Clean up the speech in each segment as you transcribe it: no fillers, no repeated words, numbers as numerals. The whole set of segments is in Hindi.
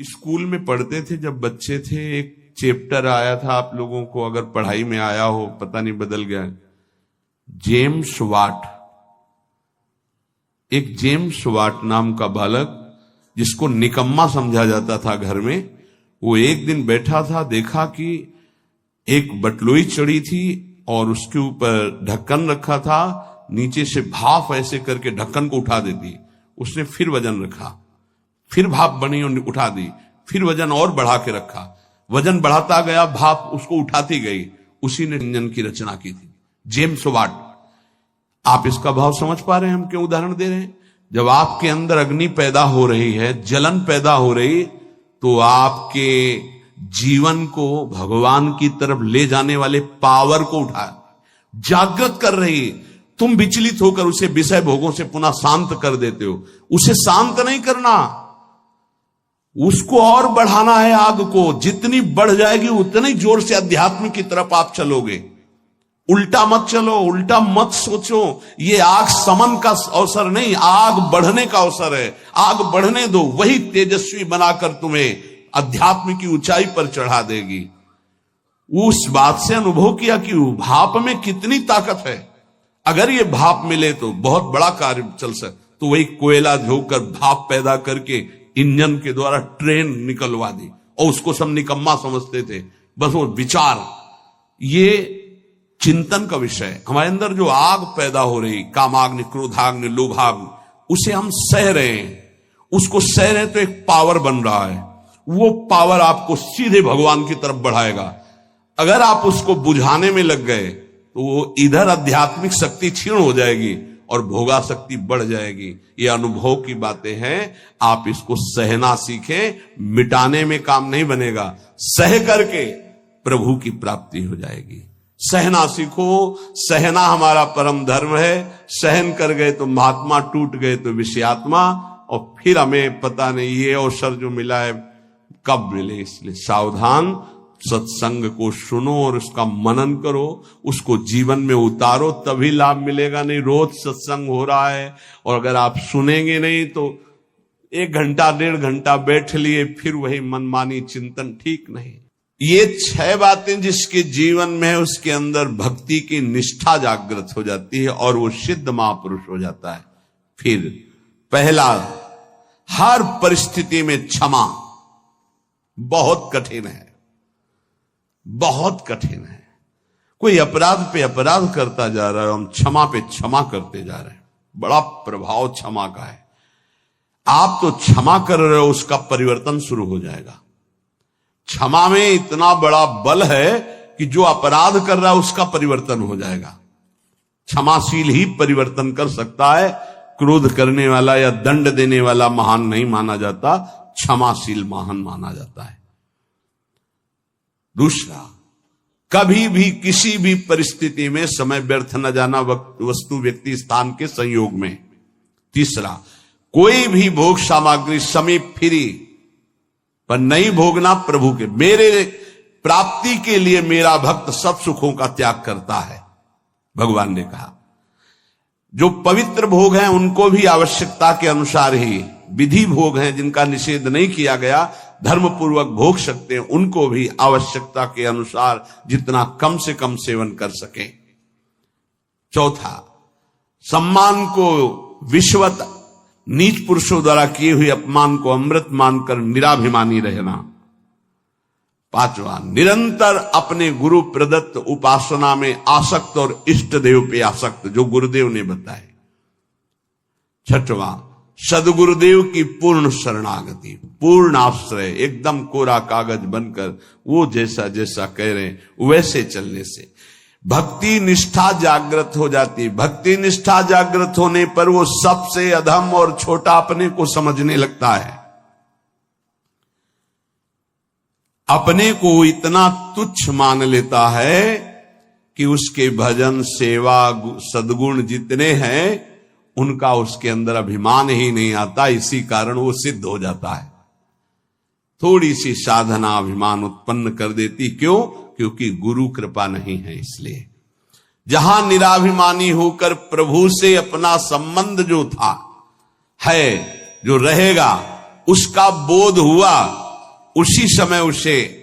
स्कूल में पढ़ते थे जब बच्चे थे, एक चैप्टर आया था, आप लोगों को अगर पढ़ाई में आया हो, पता नहीं बदल गया, जेम्स वाट। एक जेम्स वाट नाम का बालक, जिसको निकम्मा समझा जाता था घर में, वो एक दिन बैठा था, देखा कि एक बटलोई चढ़ी थी और उसके ऊपर ढक्कन रखा था, नीचे से भाप ऐसे करके ढक्कन को उठा देती। उसने फिर वजन रखा, फिर भाप बनी और उठा दी, फिर वजन और बढ़ा के रखा, वजन बढ़ाता गया, भाप उसको उठाती गई। उसी ने इंजन की रचना की थी, जेम्स वाट। आप इसका भाव समझ पा रहे हैं हम क्यों उदाहरण दे रहे हैं? जब आपके अंदर अग्नि पैदा हो रही है, जलन पैदा हो रही, तो आपके जीवन को भगवान की तरफ ले जाने वाले पावर को उठा जागृत कर रही। तुम विचलित होकर उसे विषय भोगों से पुनः शांत कर देते हो। उसे शांत नहीं करना, उसको और बढ़ाना है। आग को जितनी बढ़ जाएगी उतनी जोर से अध्यात्म की तरफ आप चलोगे। उल्टा मत चलो, उल्टा मत सोचो। ये आग समन का अवसर नहीं, आग बढ़ने का अवसर है। आग बढ़ने दो, वही तेजस्वी बनाकर तुम्हें अध्यात्म की ऊंचाई पर चढ़ा देगी। उस बात से अनुभव किया कि भाप में कितनी ताकत है। अगर ये भाप मिले तो बहुत बड़ा कार्य चल सकता। तो वही कोयला झोंककर भाप पैदा करके इंजन के द्वारा ट्रेन निकलवा दी, और उसको सब निकम्मा समझते थे। बस वो विचार, ये चिंतन का विषय है। हमारे अंदर जो आग पैदा हो रही, कामाग्नि, क्रोधाग्नि, लोभाग्नि, उसे हम सह रहे हैं। उसको सह रहे हैं तो एक पावर बन रहा है। वो पावर आपको सीधे भगवान की तरफ बढ़ाएगा। अगर आप उसको बुझाने में लग गए तो वो इधर आध्यात्मिक शक्ति क्षीण हो जाएगी और भोगा शक्ति बढ़ जाएगी। ये अनुभव की बातें हैं। आप इसको सहना सीखें, मिटाने में काम नहीं बनेगा। सह करके प्रभु की प्राप्ति हो जाएगी। सहना सीखो, सहना हमारा परम धर्म है। सहन कर गए तो महात्मा, टूट गए तो विषयात्मा। और फिर हमें पता नहीं ये अवसर जो मिला है कब मिले, इसलिए सावधान। सत्संग को सुनो और उसका मनन करो, उसको जीवन में उतारो, तभी लाभ मिलेगा। नहीं रोज सत्संग हो रहा है और अगर आप सुनेंगे नहीं तो 1 घंटा 1.5 घंटा बैठ लिए, फिर वही मनमानी चिंतन, ठीक नहीं। ये 6 बातें जिसके जीवन में है, उसके अंदर भक्ति की निष्ठा जागृत हो जाती है और वो सिद्ध महापुरुष हो जाता है। फिर पहला, हर परिस्थिति में क्षमा। बहुत कठिन है, बहुत कठिन है। कोई अपराध पे अपराध करता जा रहा है, हम क्षमा पे क्षमा करते जा रहे हैं। बड़ा प्रभाव क्षमा का है। आप तो क्षमा कर रहे हो, उसका परिवर्तन शुरू हो जाएगा। क्षमा में इतना बड़ा बल है कि जो अपराध कर रहा है उसका परिवर्तन हो जाएगा। क्षमाशील ही परिवर्तन कर सकता है। क्रोध करने वाला या दंड देने वाला महान नहीं माना जाता, क्षमाशील महान माना जाता है। दूसरा, कभी भी किसी भी परिस्थिति में समय व्यर्थ न जाना, वस्तु, व्यक्ति, स्थान के संयोग में। तीसरा, कोई भी भोग सामग्री समीप फिरी पर नहीं भोगना प्रभु के। मेरे प्राप्ति के लिए मेरा भक्त सब सुखों का त्याग करता है, भगवान ने कहा। जो पवित्र भोग हैं उनको भी आवश्यकता के अनुसार ही, विधि भोग हैं जिनका निषेध नहीं किया गया, धर्म पूर्वक भोग सकते हैं, उनको भी आवश्यकता के अनुसार जितना कम से कम सेवन कर सके। चौथा, सम्मान को विश्वत, नीच पुरुषों द्वारा किए हुए अपमान को अमृत मानकर निराभिमानी रहना। पांचवा, निरंतर अपने गुरु प्रदत्त उपासना में आसक्त और इष्ट देव पे आसक्त, जो गुरुदेव ने बताए। छठवां, सदगुरुदेव की पूर्ण शरणागति, पूर्ण आश्रय, एकदम कोरा कागज बनकर वो जैसा जैसा कह रहे हैं वैसे चलने से भक्ति निष्ठा जागृत हो जाती। भक्ति निष्ठा जागृत होने पर वो सबसे अधम और छोटा अपने को समझने लगता है। अपने को इतना तुच्छ मान लेता है कि उसके भजन, सेवा, सद्गुण जितने हैं उनका उसके अंदर अभिमान ही नहीं आता। इसी कारण वो सिद्ध हो जाता है। थोड़ी सी साधना अभिमान उत्पन्न कर देती। क्यों? क्योंकि गुरु कृपा नहीं है। इसलिए जहां निराभिमानी होकर प्रभु से अपना संबंध जो था है, जो रहेगा, उसका बोध हुआ उसी समय उसे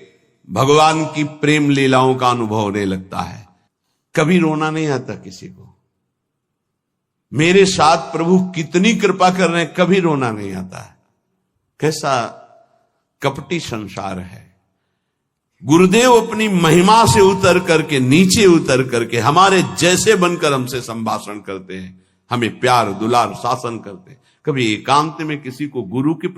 भगवान की प्रेम लीलाओं का अनुभव होने लगता है। कभी रोना नहीं आता किसी को। मेरे साथ प्रभु कितनी कृपा कर रहे हैं, कभी रोना नहीं आता है। कैसा कपटी संसार है। गुरुदेव अपनी महिमा से उतर करके, नीचे उतर करके हमारे जैसे बनकर हमसे संभाषण करते हैं, हमें प्यार दुलार शासन करते हैं। कभी एकांत में किसी को गुरु की